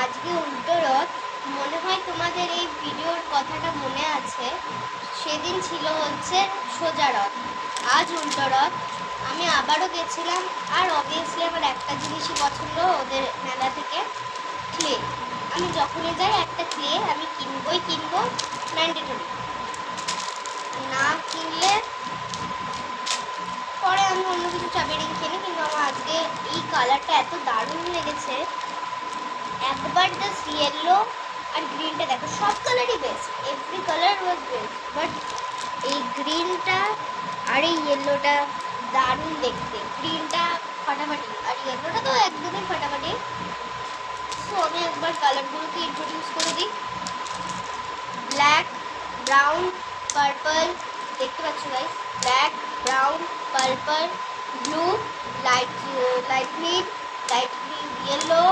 আজকে উল্টো রথ। মনে হয় তোমাদের এই ভিডিওর কথাটা মনে আছে, সেদিন ছিল হচ্ছে সোজা রথ, আজ উল্টো রথ। আমি আবারও গেছিলাম, আর অবভিয়াসলি আমার একটা জিনিসই পছন্দ ওদের মেলা থেকে, ক্লে। আমি যখনই যাই একটা ক্লে আমি কিনবো, ম্যান্ডেটরি। না কিনলে পরে আমি অন্য কিছু চাবি রিং কিনি, কিন্তু আমার আজকে এই কালারটা এত দারুণ লেগেছে। একবার জাস্ট ইয়েলো আর গ্রিনটা দেখো, সব কালারই best, every colour was best, but এই গ্রিনটা আর এই ইয়েলোটা দারুণ দেখতে। গ্রিনটা ফাটাফাটি আর ইয়েলোটা তো একদমই ফাটাফাটি। সো আমি একবার কালারগুলোকে ইন্ট্রোডিউস করে দিই। ব্ল্যাক, ব্রাউন, পার্পল, দেখতে পাচ্ছ guys, black, brown, purple, blue, light green, yellow,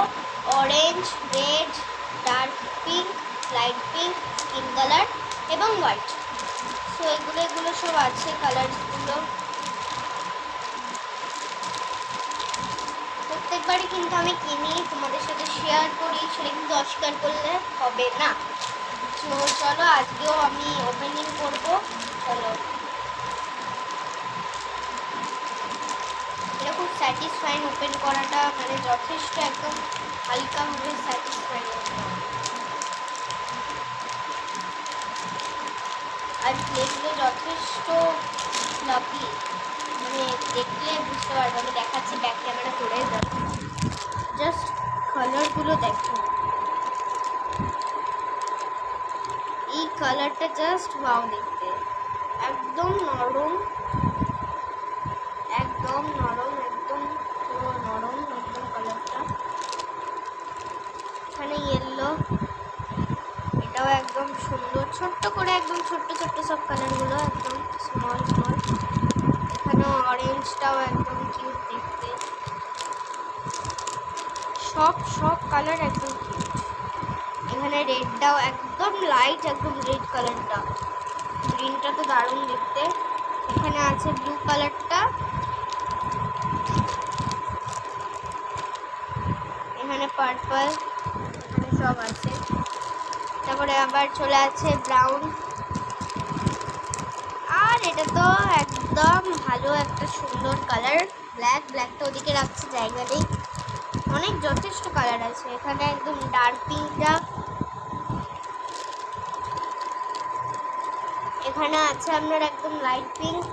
orange, red, dark pink, light pink, skin colour এবং হোয়াইট। সো এগুলো সব আছে কালারসগুলো। প্রত্যেকবারই কিন্তু আমি কিনি, তোমাদের সাথে শেয়ার করি, সেটা কিন্তু অস্বীকার করলে হবে না। তো চলো আজকেও আমি ওপেনিং করব। চলো, এটা খুব স্যাটিসফাইং ওপেন করাটা, মানে যথেষ্ট একদম হালকাভাবে স্যাটিসফাইং হতে হবে। আর প্লেগুলো যথেষ্ট লাভলি, মানে দেখলে বুঝতে পারবো। আমি দেখাচ্ছি ব্যাক ক্যামেরা করে, জাস্ট কালারগুলো দেখো, এই কালারটা জাস্ট ওয়াও দেখতে, একদম নরম, একদম নরম, একদম পুরো নরম একদম কালারটা। এখানে ইয়েলো, এটাও একদম সুন্দর, ছোট্ট করে একদম ছোট্ট সব কালারগুলো একদম স্মল। এখানে অরেঞ্জটাও একদম কিউট দেখতে, সব কালার একদম কিউট। এখানে রেডটাও একদম লাইট, একদম রেড কালারটা। গ্রিনটা তো দারুণ দেখতে। এখানে আছে ব্লু কালারটা, এখানে পার্পল, এখানে সব আছে। তারপরে আবার চলে আছে ব্রাউন, আর এটা তো একদম ভালো একটা সুন্দর কালার। ব্ল্যাকটা ওদিকে রাখছে, জায়গা নেই, অনেক যথেষ্ট কালার আছে। এখানে একদম ডার্ক পিঙ্কটা, এখানে আছে আপনার একদম লাইট পিঙ্ক,